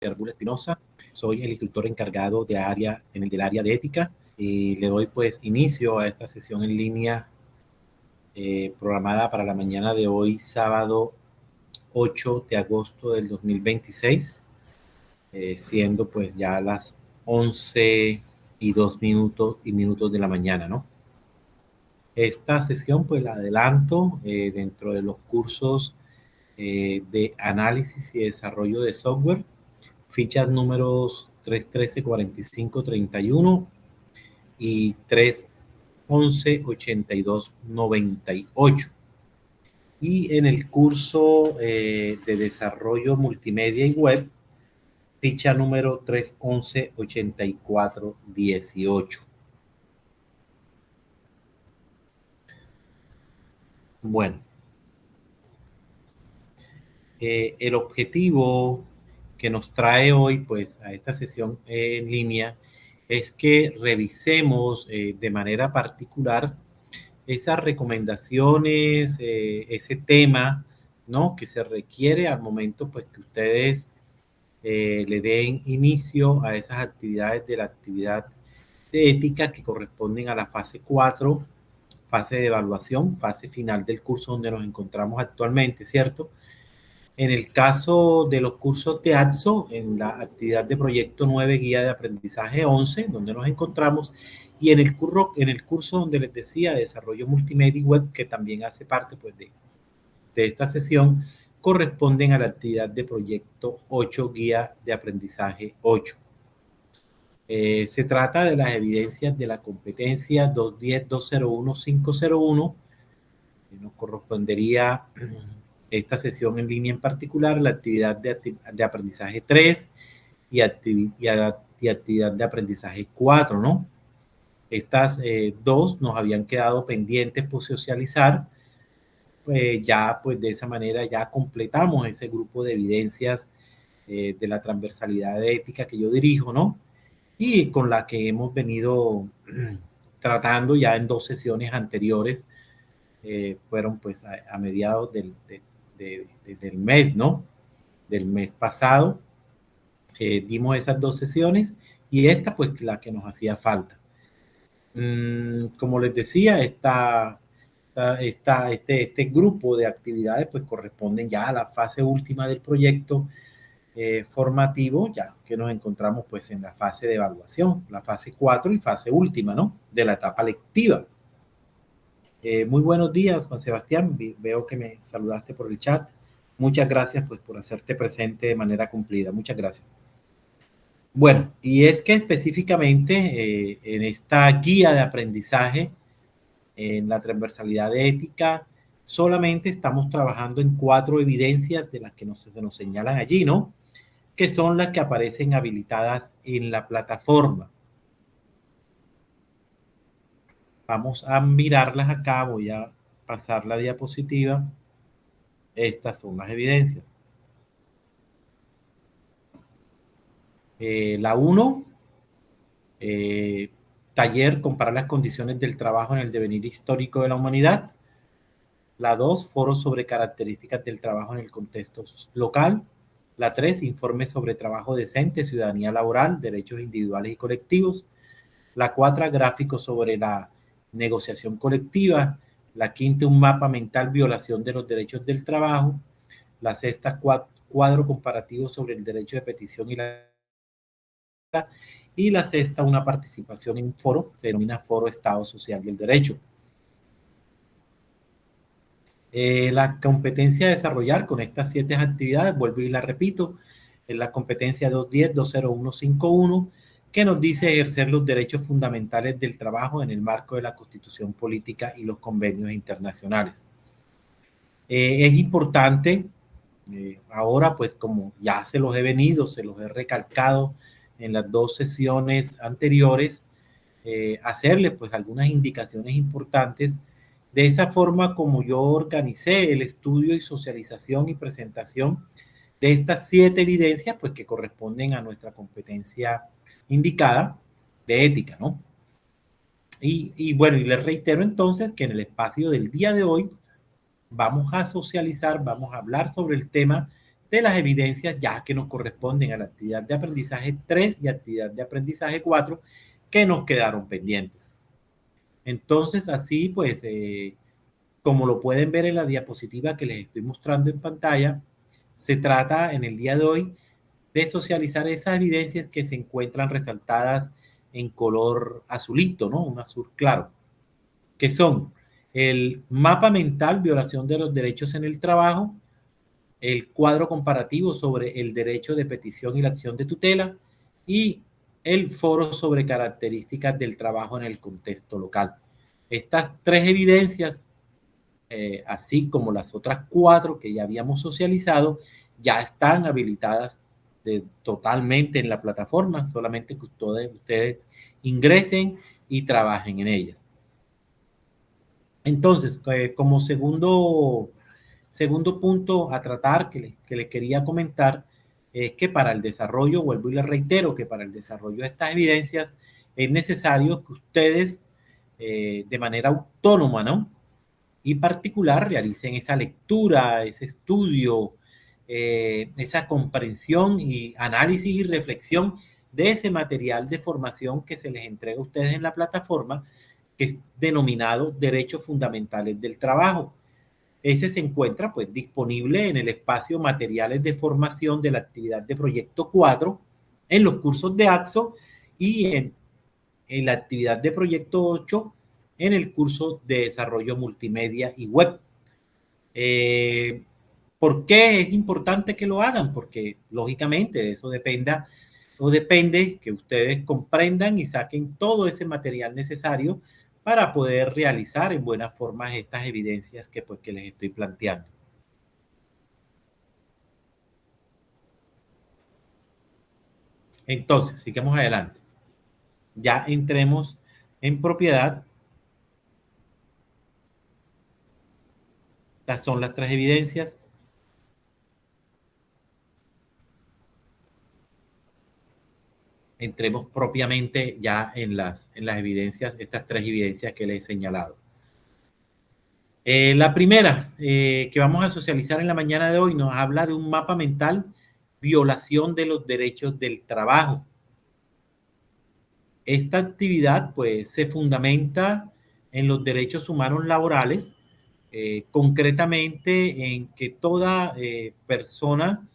Arbula Espinosa, soy el instructor encargado del área de ética y le doy pues inicio a esta sesión en línea programada para la mañana de hoy, sábado 8 de agosto del 2026, siendo pues ya las 11:02 de la mañana, ¿no? Esta sesión pues la adelanto dentro de los cursos de análisis y desarrollo de software, fichas números 313, 45, 31 y 311, 82, 98. Y en el curso de desarrollo multimedia y web, ficha número 311, 84, 18. Bueno, el objetivo que nos trae hoy pues a esta sesión en línea es que revisemos de manera particular esas recomendaciones, ese tema, ¿no? Que se requiere al momento pues que ustedes le den inicio a esas actividades de la actividad de ética que corresponden a la fase 4, fase de evaluación, fase final del curso donde nos encontramos actualmente, ¿cierto? En el caso de los cursos de AXO, en la actividad de proyecto 9, guía de aprendizaje 11, donde nos encontramos, y en el curso donde les decía, de desarrollo multimedia y web, que también hace parte pues, de esta sesión, corresponden a la actividad de proyecto 8, guía de aprendizaje 8. Se trata de las evidencias de la competencia 210, 201, 501, que nos correspondería esta sesión en línea en particular, la actividad de aprendizaje 3 y actividad de aprendizaje 4, ¿no? Estas dos nos habían quedado pendientes por socializar, ya pues de esa manera ya completamos ese grupo de evidencias de la transversalidad de ética que yo dirijo, ¿no? Y con la que hemos venido tratando ya en 2 sesiones anteriores, fueron pues a mediados del mes, ¿no? Del mes pasado. Dimos esas 2 sesiones y esta pues la que nos hacía falta. Como les decía, este grupo de actividades pues corresponden ya a la fase última del proyecto formativo, ya que nos encontramos pues en la fase de evaluación, la fase 4 y fase última, ¿no? De la etapa lectiva. Muy buenos días, Juan Sebastián. Veo que me saludaste por el chat. Muchas gracias pues, por hacerte presente de manera cumplida. Muchas gracias. Bueno, y es que específicamente en esta guía de aprendizaje, en la transversalidad de ética, solamente estamos trabajando en 4 evidencias de las que se nos señalan allí, ¿no? Que son las que aparecen habilitadas en la plataforma. Vamos a mirarlas acá, voy a pasar la diapositiva. Estas son las evidencias. La 1, taller, comparar las condiciones del trabajo en el devenir histórico de la humanidad. La 2, foro sobre características del trabajo en el contexto local. La 3, informe sobre trabajo decente, ciudadanía laboral, derechos individuales y colectivos. La 4, gráfico sobre la negociación colectiva. La 5, un mapa mental, violación de los derechos del trabajo. La 6, cuadro comparativo sobre el derecho de petición y la 6, una participación en un foro, se denomina Foro Estado Social y el Derecho. La competencia a desarrollar con estas 7 actividades, vuelvo y la repito, es la competencia 210, 20151, que nos dice ejercer los derechos fundamentales del trabajo en el marco de la Constitución Política y los convenios internacionales. Es importante, ahora pues como ya se los he recalcado en las 2 sesiones anteriores, hacerle pues algunas indicaciones importantes de esa forma como yo organicé el estudio y socialización y presentación de estas 7 evidencias pues que corresponden a nuestra competencia indicada de ética, ¿no? Y bueno, y les reitero entonces que en el espacio del día de hoy vamos a socializar, vamos a hablar sobre el tema de las evidencias ya que nos corresponden a la actividad de aprendizaje 3 y actividad de aprendizaje 4 que nos quedaron pendientes. Entonces, así pues, como lo pueden ver en la diapositiva que les estoy mostrando en pantalla, se trata en el día de hoy de socializar esas evidencias que se encuentran resaltadas en color azulito, ¿no? Un azul claro, que son el mapa mental, violación de los derechos en el trabajo, el cuadro comparativo sobre el derecho de petición y la acción de tutela y el foro sobre características del trabajo en el contexto local. Estas tres evidencias, así como las otras cuatro que ya habíamos socializado, ya están habilitadas totalmente en la plataforma, solamente que ustedes ingresen y trabajen en ellas. Entonces, como segundo punto a tratar que les quería comentar es que para el desarrollo, vuelvo y les reitero, que para el desarrollo de estas evidencias es necesario que ustedes de manera autónoma, ¿no? Y particular realicen esa lectura, ese estudio, esa comprensión y análisis y reflexión de ese material de formación que se les entrega a ustedes en la plataforma, que es denominado Derechos Fundamentales del Trabajo. Ese se encuentra pues disponible en el espacio Materiales de Formación de la actividad de Proyecto 4, en los cursos de AXO y en la actividad de Proyecto 8 en el curso de Desarrollo Multimedia y Web. ¿Por qué es importante que lo hagan? Porque lógicamente de eso depende que ustedes comprendan y saquen todo ese material necesario para poder realizar en buena forma estas evidencias que les estoy planteando. Entonces, sigamos adelante. Ya entremos en propiedad. Estas son las tres evidencias. Entremos propiamente ya en las evidencias, estas tres evidencias que les he señalado. La primera que vamos a socializar en la mañana de hoy nos habla de un mapa mental, violación de los derechos del trabajo. Esta actividad pues se fundamenta en los derechos humanos laborales, concretamente en que toda persona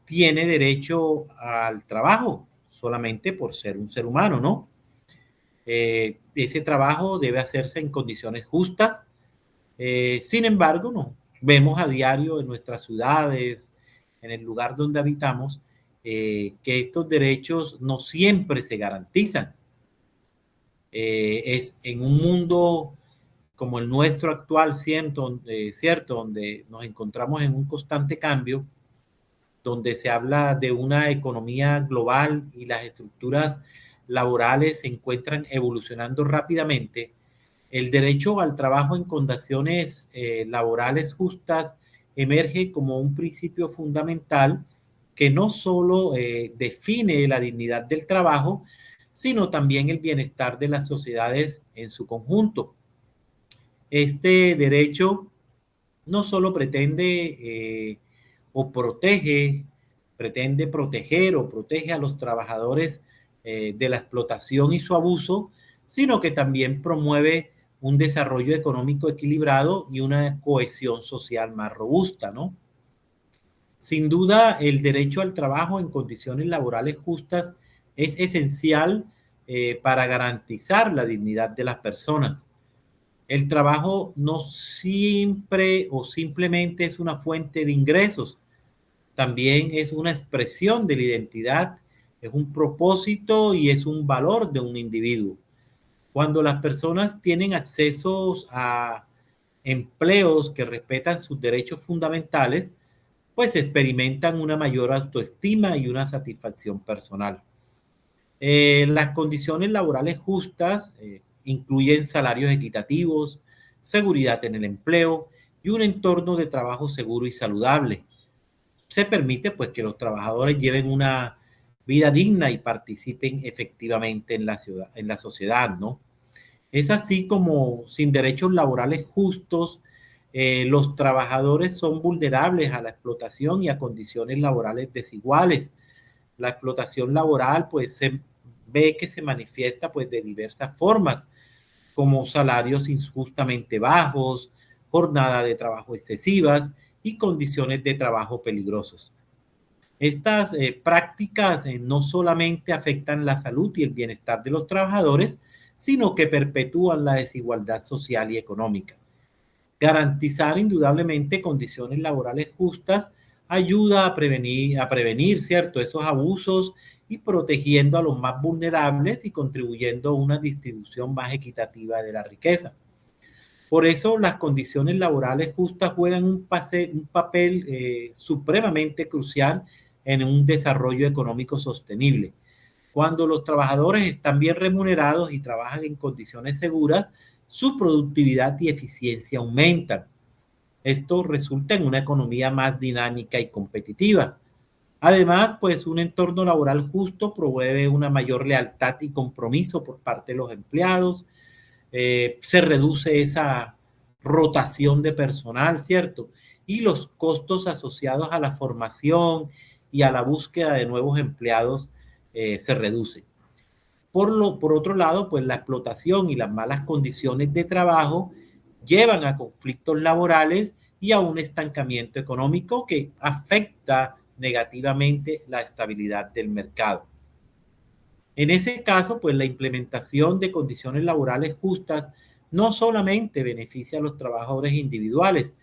tiene derecho al trabajo solamente por ser un ser humano, ¿no? Ese trabajo debe hacerse en condiciones justas. Sin embargo, no, vemos a diario en nuestras ciudades, en el lugar donde habitamos, que estos derechos no siempre se garantizan. Es en un mundo como el nuestro actual, cierto, donde nos encontramos en un constante cambio, donde se habla de una economía global y las estructuras laborales se encuentran evolucionando rápidamente. El derecho al trabajo en condiciones laborales justas emerge como un principio fundamental que no solo define la dignidad del trabajo, sino también el bienestar de las sociedades en su conjunto. Este derecho no solo pretende proteger o protege a los trabajadores de la explotación y su abuso, sino que también promueve un desarrollo económico equilibrado y una cohesión social más robusta, ¿no? Sin duda, el derecho al trabajo en condiciones laborales justas es esencial para garantizar la dignidad de las personas. El trabajo no siempre o simplemente es una fuente de ingresos, también es una expresión de la identidad, es un propósito y es un valor de un individuo. Cuando las personas tienen acceso a empleos que respetan sus derechos fundamentales, pues experimentan una mayor autoestima y una satisfacción personal. Las condiciones laborales justas incluyen salarios equitativos, seguridad en el empleo y un entorno de trabajo seguro y saludable. Se permite pues que los trabajadores lleven una vida digna y participen efectivamente en la sociedad, ¿no? Es así como sin derechos laborales justos, Los trabajadores son vulnerables a la explotación y a condiciones laborales desiguales. La explotación laboral pues se ve que se manifiesta pues de diversas formas, como salarios injustamente bajos, jornada de trabajo excesivas y condiciones de trabajo peligrosos. Estas prácticas no solamente afectan la salud y el bienestar de los trabajadores, sino que perpetúan la desigualdad social y económica. Garantizar indudablemente condiciones laborales justas ayuda a prevenir, ¿cierto?, esos abusos y protegiendo a los más vulnerables y contribuyendo a una distribución más equitativa de la riqueza. Por eso las condiciones laborales justas juegan un papel supremamente crucial en un desarrollo económico sostenible. Cuando los trabajadores están bien remunerados y trabajan en condiciones seguras, su productividad y eficiencia aumentan. Esto resulta en una economía más dinámica y competitiva. Además, pues un entorno laboral justo promueve una mayor lealtad y compromiso por parte de los empleados. Se reduce esa rotación de personal, ¿cierto? Y los costos asociados a la formación y a la búsqueda de nuevos empleados se reducen. Por otro lado, pues la explotación y las malas condiciones de trabajo llevan a conflictos laborales y a un estancamiento económico que afecta negativamente la estabilidad del mercado. En ese caso, pues la implementación de condiciones laborales justas no solamente beneficia a los trabajadores individuales,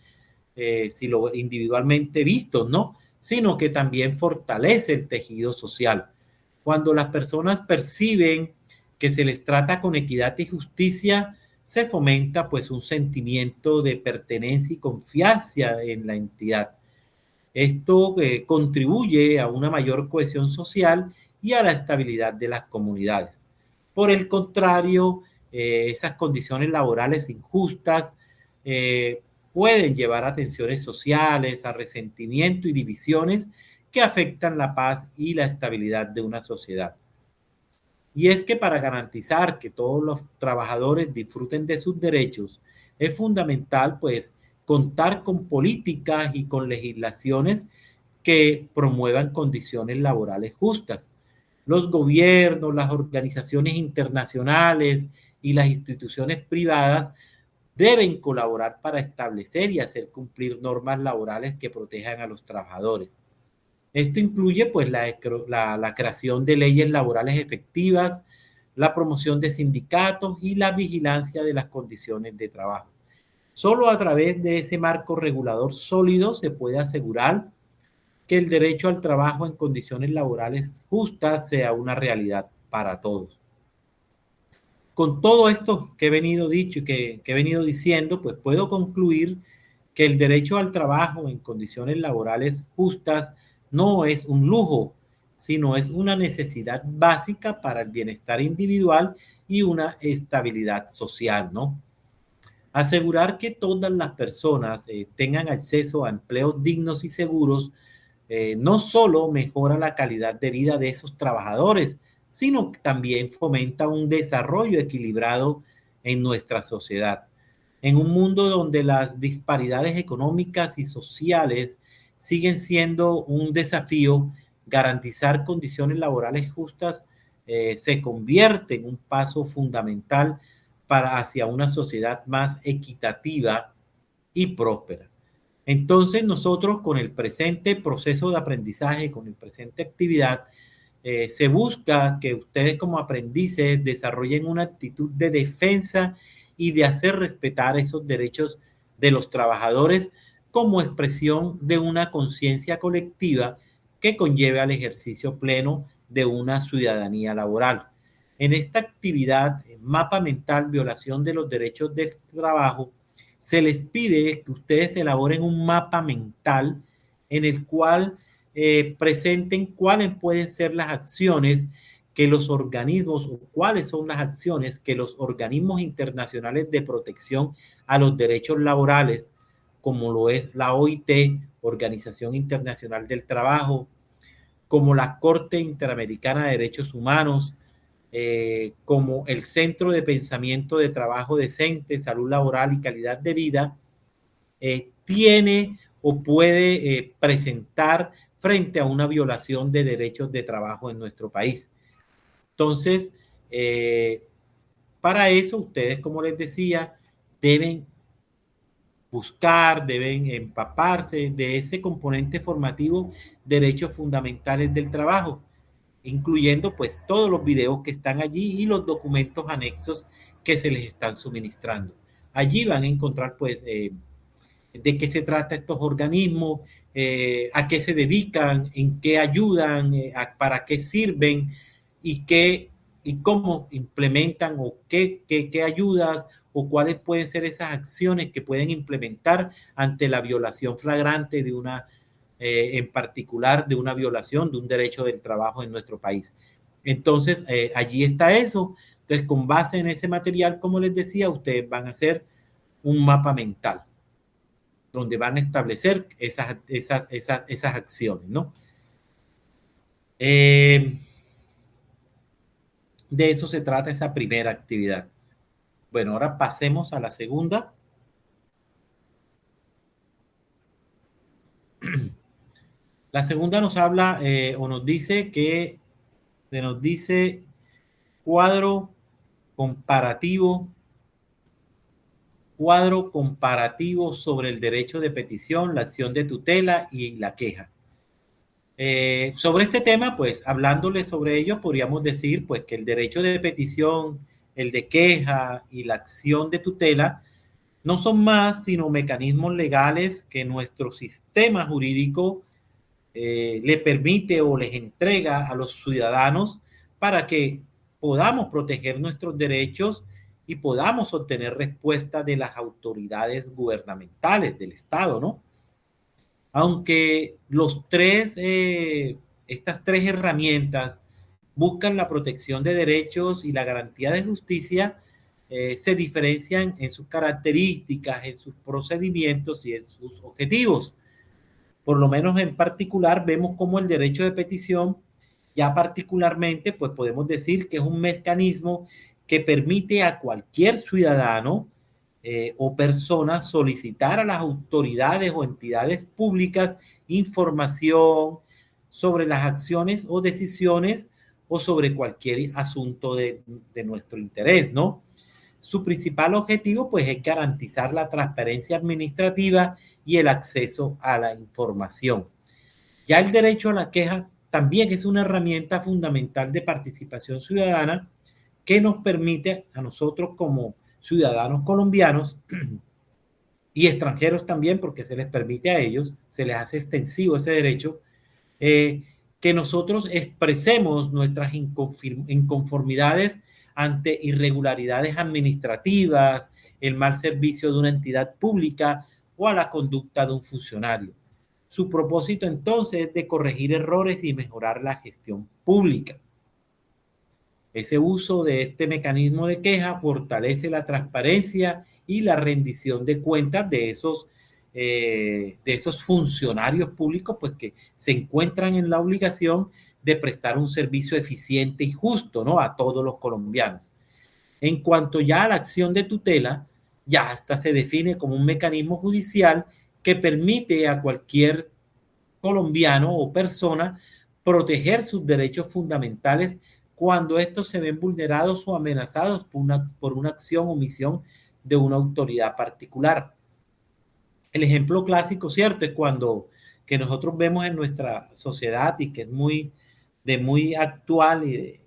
si lo individualmente vistos, ¿no? Sino que también fortalece el tejido social. Cuando las personas perciben que se les trata con equidad y justicia, se fomenta pues un sentimiento de pertenencia y confianza en la entidad. Esto contribuye a una mayor cohesión social y a la estabilidad de las comunidades. Por el contrario, esas condiciones laborales injustas eh, pueden llevar a tensiones sociales, a resentimiento y divisiones que afectan la paz y la estabilidad de una sociedad. Y es que para garantizar que todos los trabajadores disfruten de sus derechos, es fundamental pues contar con políticas y con legislaciones que promuevan condiciones laborales justas. Los gobiernos, las organizaciones internacionales y las instituciones privadas deben colaborar para establecer y hacer cumplir normas laborales que protejan a los trabajadores. Esto incluye pues la creación de leyes laborales efectivas, la promoción de sindicatos y la vigilancia de las condiciones de trabajo. Solo a través de ese marco regulador sólido se puede asegurar que el derecho al trabajo en condiciones laborales justas sea una realidad para todos. Con todo esto que he venido dicho y que he venido diciendo, pues puedo concluir que el derecho al trabajo en condiciones laborales justas no es un lujo, sino es una necesidad básica para el bienestar individual y una estabilidad social, ¿no? Asegurar que todas las personas tengan acceso a empleos dignos y seguros no solo mejora la calidad de vida de esos trabajadores, sino que también fomenta un desarrollo equilibrado en nuestra sociedad. En un mundo donde las disparidades económicas y sociales siguen siendo un desafío, garantizar condiciones laborales justas se convierte en un paso fundamental para hacia una sociedad más equitativa y próspera. Entonces nosotros con el presente proceso de aprendizaje, con el presente actividad, se busca que ustedes como aprendices desarrollen una actitud de defensa y de hacer respetar esos derechos de los trabajadores como expresión de una conciencia colectiva que conlleve al ejercicio pleno de una ciudadanía laboral. En esta actividad, mapa mental, violación de los derechos del trabajo, se les pide que ustedes elaboren un mapa mental en el cual presenten cuáles pueden ser las acciones que los organismos o cuáles son las acciones que los organismos internacionales de protección a los derechos laborales, como lo es la OIT, Organización Internacional del Trabajo, como la Corte Interamericana de Derechos Humanos, como el Centro de Pensamiento de Trabajo Decente, Salud Laboral y Calidad de Vida, tiene o puede presentar frente a una violación de derechos de trabajo en nuestro país. Entonces, para eso ustedes, como les decía, deben buscar, deben empaparse de ese componente formativo, derechos fundamentales del trabajo, incluyendo pues todos los videos que están allí y los documentos anexos que se les están suministrando. Allí van a encontrar pues de qué se trata estos organismos, a qué se dedican, en qué ayudan, para qué sirven y qué y cómo implementan o qué ayudas o cuáles pueden ser esas acciones que pueden implementar ante la violación flagrante de una, en particular de una violación de un derecho del trabajo en nuestro país. Entonces, allí está eso. Entonces, con base en ese material, como les decía, ustedes van a hacer un mapa mental donde van a establecer esas acciones, ¿no? De eso se trata esa primera actividad. Bueno, ahora pasemos a la segunda. La segunda nos habla o nos dice que nos dice cuadro comparativo, cuadro comparativo sobre el derecho de petición, la acción de tutela y la queja. Sobre este tema, pues hablándole sobre ello, podríamos decir pues que el derecho de petición, el de queja y la acción de tutela no son más sino mecanismos legales que nuestro sistema jurídico le permite o les entrega a los ciudadanos para que podamos proteger nuestros derechos y podamos obtener respuesta de las autoridades gubernamentales del Estado, ¿no? Aunque estas tres herramientas buscan la protección de derechos y la garantía de justicia, se diferencian en sus características, en sus procedimientos y en sus objetivos. Por lo menos en particular, vemos cómo el derecho de petición, ya particularmente, pues podemos decir que es un mecanismo que permite a cualquier ciudadano o persona solicitar a las autoridades o entidades públicas información sobre las acciones o decisiones o sobre cualquier asunto de nuestro interés, ¿no? Su principal objetivo, pues, es garantizar la transparencia administrativa y el acceso a la información. Ya el derecho a la queja también es una herramienta fundamental de participación ciudadana que nos permite a nosotros como ciudadanos colombianos y extranjeros también, porque se les permite a ellos, se les hace extensivo ese derecho, eh, que nosotros expresemos nuestras inconformidades ante irregularidades administrativas, el mal servicio de una entidad pública o a la conducta de un funcionario. Su propósito entonces es de corregir errores y mejorar la gestión pública. Ese uso de este mecanismo de queja fortalece la transparencia y la rendición de cuentas de esos funcionarios públicos, pues que se encuentran en la obligación de prestar un servicio eficiente y justo, ¿no? A todos los colombianos. En cuanto ya a la acción de tutela, ya hasta se define como un mecanismo judicial que permite a cualquier colombiano o persona proteger sus derechos fundamentales cuando estos se ven vulnerados o amenazados por una acción o omisión de una autoridad particular. El ejemplo clásico, ¿cierto? Es cuando que nosotros vemos en nuestra sociedad y que es muy actual y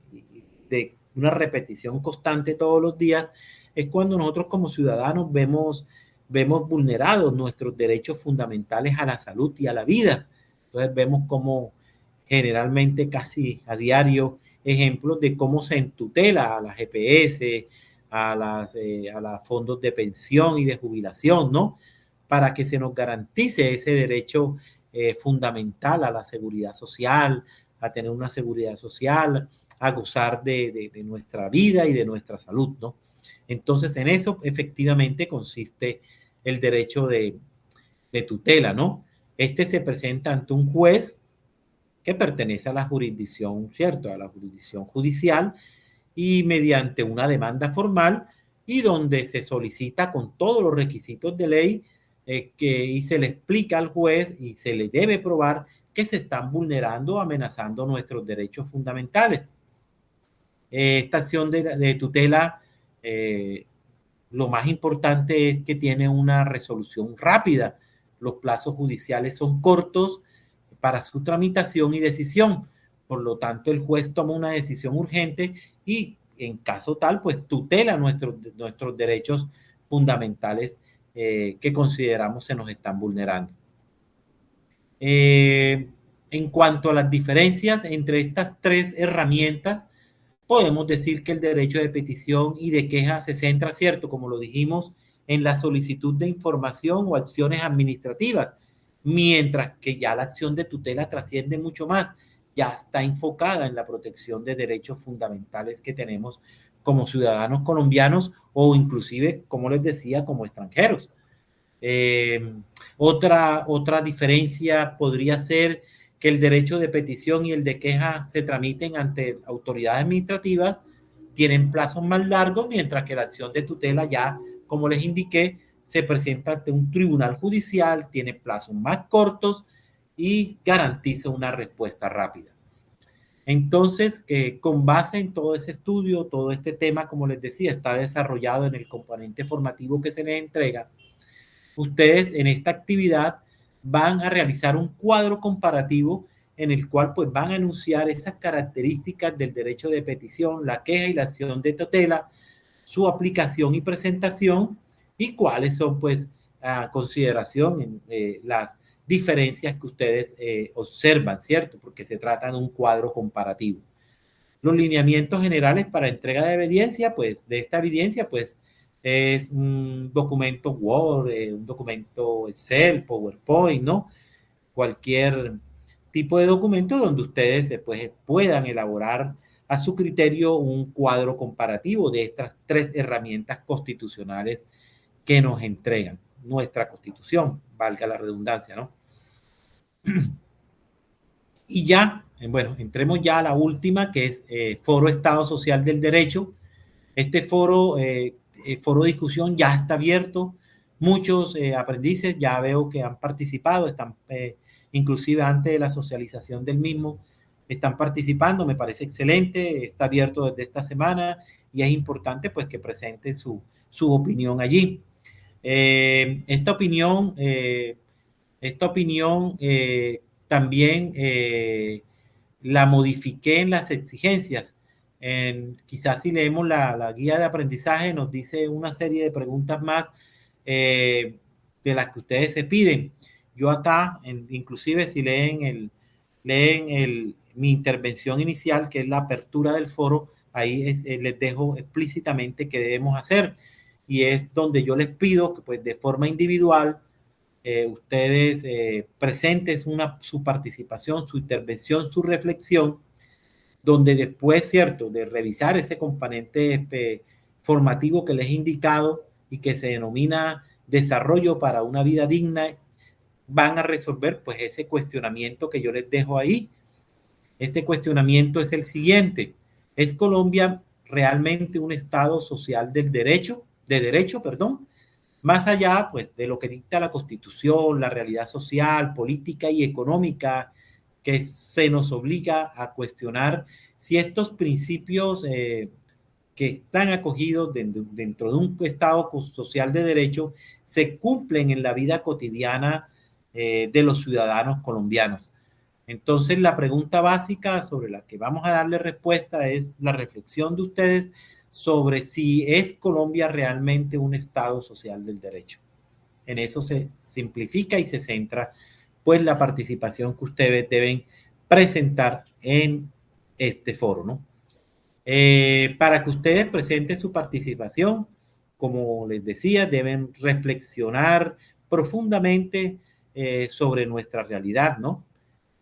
de una repetición constante todos los días, es cuando nosotros como ciudadanos vemos vulnerados nuestros derechos fundamentales a la salud y a la vida. Entonces vemos como generalmente casi a diario ejemplos de cómo se entutela a las GPS, a los fondos de pensión y de jubilación, ¿no? Para que se nos garantice ese derecho fundamental a la seguridad social, a tener una seguridad social, a gozar de nuestra vida y de nuestra salud, ¿no? Entonces, en eso efectivamente consiste el derecho de tutela, ¿no? Este se presenta ante un juez que pertenece a la jurisdicción, ¿cierto? A la jurisdicción judicial y mediante una demanda formal y donde se solicita con todos los requisitos de ley y se le explica al juez y se le debe probar que se están vulnerando o amenazando nuestros derechos fundamentales. Esta acción de tutela, lo más importante es que tiene una resolución rápida. Los plazos judiciales son cortos para su tramitación y decisión. Por lo tanto, el juez toma una decisión urgente y en caso tal, pues tutela nuestros derechos fundamentales que consideramos se nos están vulnerando. En cuanto a las diferencias entre estas tres herramientas, podemos decir que el derecho de petición y de queja se centra, cierto, como lo dijimos, en la solicitud de información o acciones administrativas, mientras que ya la acción de tutela trasciende mucho más, ya está enfocada en la protección de derechos fundamentales que tenemos como ciudadanos colombianos o inclusive, como les decía, como extranjeros. Eh, otra diferencia podría ser que el derecho de petición y el de queja se tramiten ante autoridades administrativas, tienen plazos más largos, mientras que la acción de tutela ya, como les indiqué, se presenta ante un tribunal judicial, tiene plazos más cortos y garantiza una respuesta rápida. Entonces, con base en todo ese estudio, todo este tema, como les decía, está desarrollado en el componente formativo que se les entrega. Ustedes en esta actividad van a realizar un cuadro comparativo en el cual pues van a enunciar esas características del derecho de petición, la queja y la acción de tutela, su aplicación y presentación y cuáles son pues a consideración las diferencias que ustedes observan, ¿cierto? Porque se trata de un cuadro comparativo. Los lineamientos generales para entrega de evidencia, pues de esta evidencia, pues es un documento Word, un documento Excel, PowerPoint, ¿no? Cualquier tipo de documento donde ustedes pues, puedan elaborar a su criterio un cuadro comparativo de estas tres herramientas constitucionales que nos entregan nuestra Constitución, valga la redundancia, ¿no? Y ya, bueno, entremos ya a la última, que es Foro Estado Social del Derecho. Este foro de discusión ya está abierto. Muchos aprendices ya veo que han participado, están inclusive antes de la socialización del mismo, están participando, me parece excelente, está abierto desde esta semana y es importante pues que presenten su opinión allí. Esta opinión también la modifiqué en las exigencias. Quizás si leemos la guía de aprendizaje nos dice una serie de preguntas más de las que ustedes se piden. Yo acá, inclusive si mi intervención inicial, que es la apertura del foro, ahí les dejo explícitamente qué debemos hacer. Y es donde yo les pido que pues de forma individual ustedes presenten su participación, su intervención, su reflexión, donde después, cierto, de revisar ese componente formativo que les he indicado y que se denomina desarrollo para una vida digna, van a resolver pues ese cuestionamiento que yo les dejo ahí. Este cuestionamiento es el siguiente: ¿es Colombia realmente un estado social del derecho, de derecho, perdón? Más allá, pues, de lo que dicta la Constitución, la realidad social, política y económica, que se nos obliga a cuestionar si estos principios que están acogidos dentro de un Estado social de derecho se cumplen en la vida cotidiana de los ciudadanos colombianos. Entonces, la pregunta básica sobre la que vamos a darle respuesta es la reflexión de ustedes sobre si es Colombia realmente un Estado social del derecho. En eso se simplifica y se centra pues la participación que ustedes deben presentar en este foro, ¿no? Para que ustedes presenten su participación, como les decía, deben reflexionar profundamente sobre nuestra realidad, ¿no?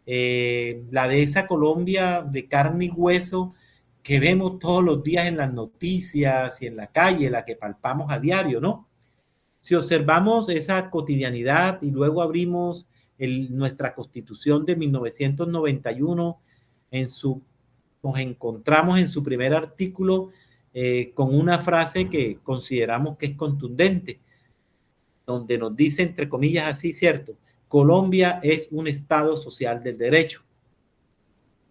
La de esa Colombia de carne y hueso que vemos todos los días en las noticias y en la calle, la que palpamos a diario, ¿no? Si observamos esa cotidianidad y luego abrimos nuestra Constitución de 1991, nos encontramos en su primer artículo con una frase que consideramos que es contundente. donde nos dice, entre comillas, así, ¿cierto? Colombia es un Estado social del derecho.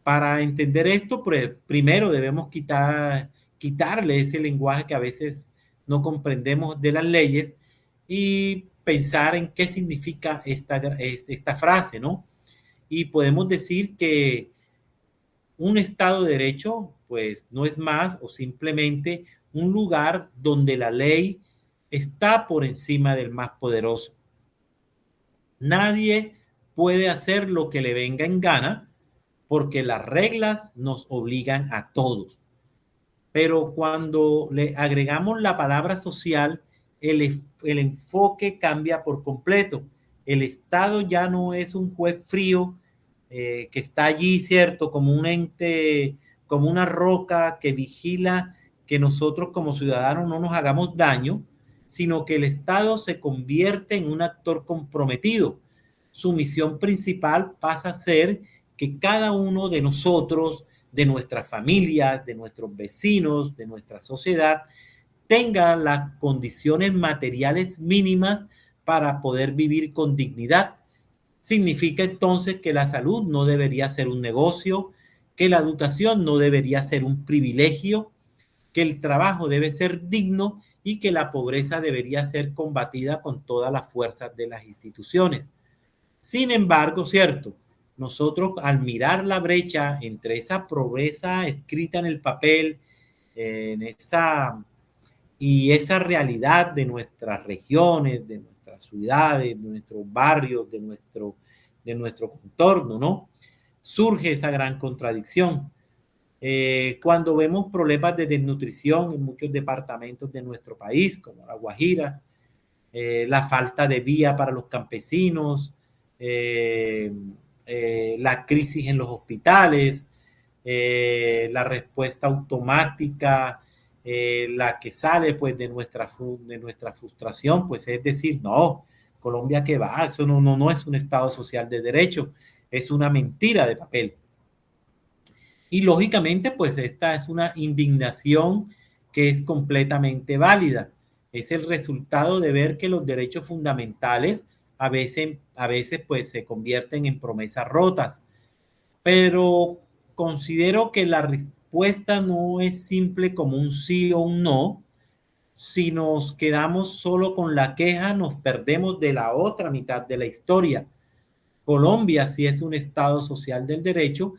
Para entender esto, pues, primero debemos quitarle ese lenguaje que a veces no comprendemos de las leyes y pensar en qué significa esta frase, ¿no? Y podemos decir que un Estado de Derecho, pues no es más o simplemente un lugar donde la ley está por encima del más poderoso. Nadie puede hacer lo que le venga en gana porque las reglas nos obligan a todos. Pero cuando le agregamos la palabra social, el enfoque cambia por completo. El Estado ya no es un juez frío que está allí, ¿cierto? Como un ente, como una roca que vigila que nosotros como ciudadanos no nos hagamos daño, sino que el Estado se convierte en un actor comprometido. Su misión principal pasa a ser que cada uno de nosotros, de nuestras familias, de nuestros vecinos, de nuestra sociedad, tenga las condiciones materiales mínimas para poder vivir con dignidad. Significa entonces que la salud no debería ser un negocio, que la educación no debería ser un privilegio, que el trabajo debe ser digno y que la pobreza debería ser combatida con todas las fuerzas de las instituciones. Sin embargo, cierto, nosotros al mirar la brecha entre esa pobreza escrita en el papel, en esa y esa realidad de nuestras regiones, de nuestras ciudades, de nuestros barrios, de nuestro contorno, ¿no? Surge esa gran contradicción. Cuando vemos problemas de desnutrición en muchos departamentos de nuestro país, como La Guajira, la falta de vía para los campesinos, eh, la crisis en los hospitales, la respuesta automática, la que sale pues de nuestra frustración, pues es decir, no, Colombia que va, eso no es un Estado social de derecho, es una mentira de papel. Y lógicamente, pues esta es una indignación que es completamente válida. Es el resultado de ver que los derechos fundamentales a veces pues se convierten en promesas rotas. Pero considero que la respuesta no es simple como un sí o un no. Si nos quedamos solo con la queja, nos perdemos de la otra mitad de la historia. Colombia sí es un Estado social del derecho,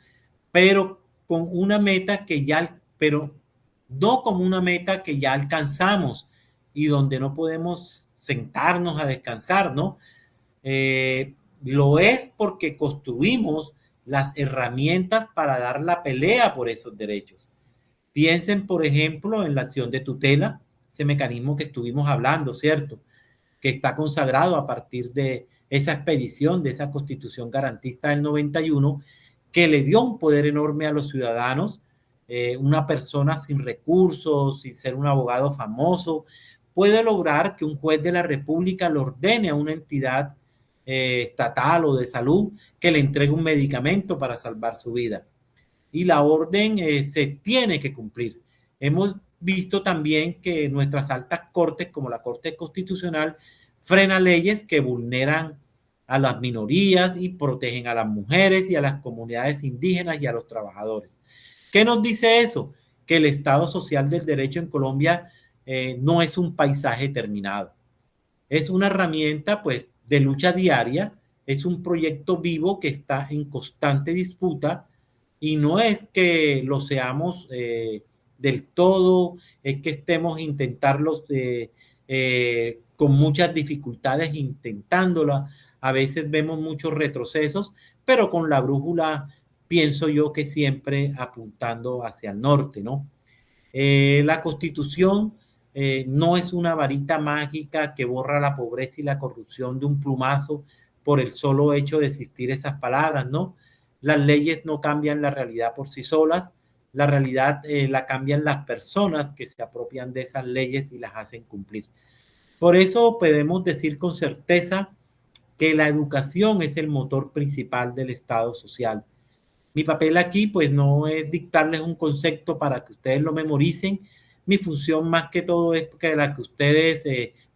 pero con una meta pero no como una meta que ya alcanzamos y donde no podemos sentarnos a descansar, ¿no? Eh, lo es porque construimos las herramientas para dar la pelea por esos derechos. Piensen, por ejemplo, en la acción de tutela, ese mecanismo que estuvimos hablando, ¿cierto? Que está consagrado a partir de esa expedición, de esa constitución garantista del 91, que le dio un poder enorme a los ciudadanos. Una persona sin recursos, sin ser un abogado famoso, puede lograr que un juez de la República le ordene a una entidad estatal o de salud que le entregue un medicamento para salvar su vida. Y la orden se tiene que cumplir. Hemos visto también que nuestras altas cortes, como la Corte Constitucional, frena leyes que vulneran a las minorías y protegen a las mujeres y a las comunidades indígenas y a los trabajadores. ¿Qué nos dice eso? Que el Estado social del derecho en Colombia no es un paisaje terminado. Es una herramienta pues de lucha diaria, es un proyecto vivo que está en constante disputa y no es que lo seamos del todo, es que estemos intentarlos con muchas dificultades intentándola. A veces vemos muchos retrocesos, pero con la brújula pienso yo que siempre apuntando hacia el norte, ¿no? La Constitución no es una varita mágica que borra la pobreza y la corrupción de un plumazo por el solo hecho de existir esas palabras, ¿no? Las leyes no cambian la realidad por sí solas, la realidad la cambian las personas que se apropian de esas leyes y las hacen cumplir. Por eso podemos decir con certeza que la educación es el motor principal del Estado social. Mi papel aquí, pues, no es dictarles un concepto para que ustedes lo memoricen. Mi función, más que todo, es que ustedes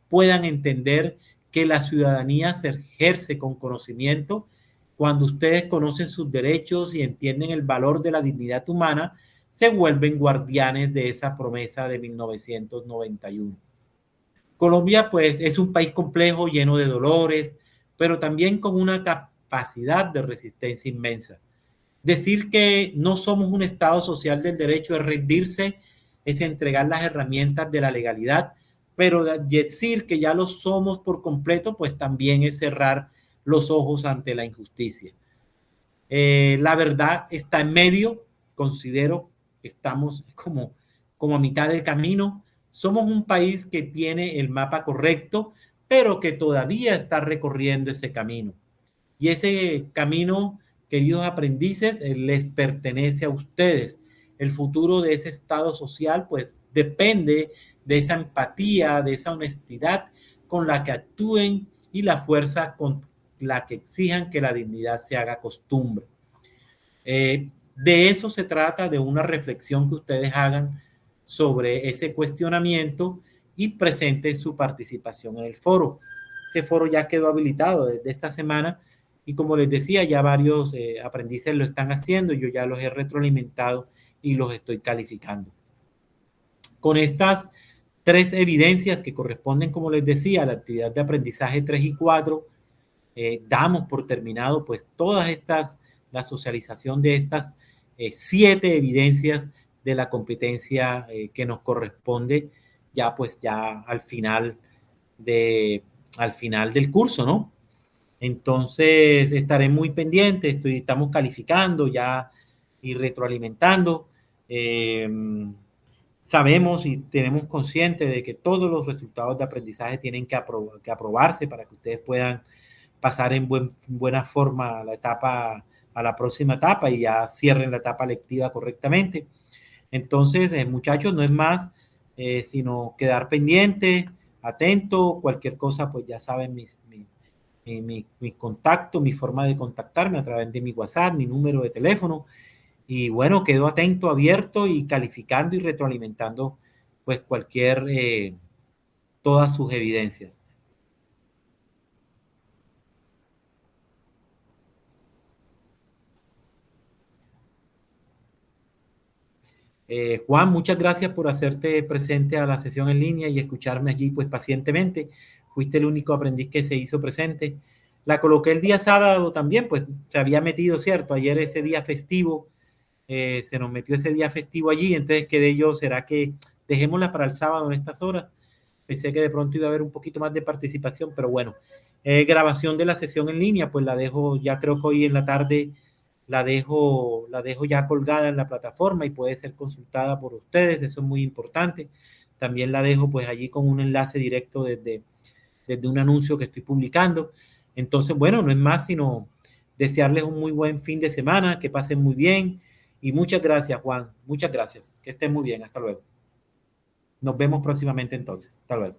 puedan entender que la ciudadanía se ejerce con conocimiento. Cuando ustedes conocen sus derechos y entienden el valor de la dignidad humana, se vuelven guardianes de esa promesa de 1991. Colombia, pues, es un país complejo, lleno de dolores, pero también con una capacidad de resistencia inmensa. Decir que no somos un Estado social del derecho es rendirse, es entregar las herramientas de la legalidad, pero decir que ya lo somos por completo, pues también es cerrar los ojos ante la injusticia. La verdad está en medio, considero que estamos como a mitad del camino. Somos un país que tiene el mapa correcto, pero que todavía está recorriendo ese camino. Y ese camino, queridos aprendices, les pertenece a ustedes. El futuro de ese estado social, pues, depende de esa empatía, de esa honestidad con la que actúen y la fuerza con la que exijan que la dignidad se haga costumbre. De eso se trata, de una reflexión que ustedes hagan sobre ese cuestionamiento y presenten su participación en el foro. Ese foro ya quedó habilitado desde esta semana y como les decía, ya varios aprendices lo están haciendo, yo ya los he retroalimentado y los estoy calificando. Con estas tres evidencias que corresponden, como les decía, a la actividad de aprendizaje 3 y 4, damos por terminado pues todas estas, la socialización de estas 7 evidencias de la competencia que nos corresponde ya pues ya al final del curso, ¿no? Entonces estaré muy pendiente, estamos calificando ya y retroalimentando. Sabemos y tenemos consciente de que todos los resultados de aprendizaje tienen que aprobarse para que ustedes puedan pasar en buena forma a la próxima etapa y ya cierren la etapa lectiva correctamente. Entonces, muchachos, no es más sino quedar pendiente, atento, cualquier cosa, pues ya saben mi contacto, mi forma de contactarme a través de mi WhatsApp, mi número de teléfono. Y bueno, quedo atento, abierto y calificando y retroalimentando pues todas sus evidencias. Juan, muchas gracias por hacerte presente a la sesión en línea y escucharme allí pues pacientemente. Fuiste el único aprendiz que se hizo presente. La coloqué el día sábado también, pues se había metido, ¿cierto? Ayer ese día festivo, se nos metió ese día festivo allí, entonces quedé yo, ¿será que dejémosla para el sábado en estas horas? Pensé que de pronto iba a haber un poquito más de participación, pero bueno, grabación de la sesión en línea, pues la dejo, ya creo que hoy en la tarde la dejo ya colgada en la plataforma y puede ser consultada por ustedes, eso es muy importante. También la dejo pues allí con un enlace directo desde un anuncio que estoy publicando. Entonces, bueno, no es más sino desearles un muy buen fin de semana, que pasen muy bien y muchas gracias, Juan, muchas gracias, que estén muy bien, hasta luego. Nos vemos próximamente entonces, hasta luego.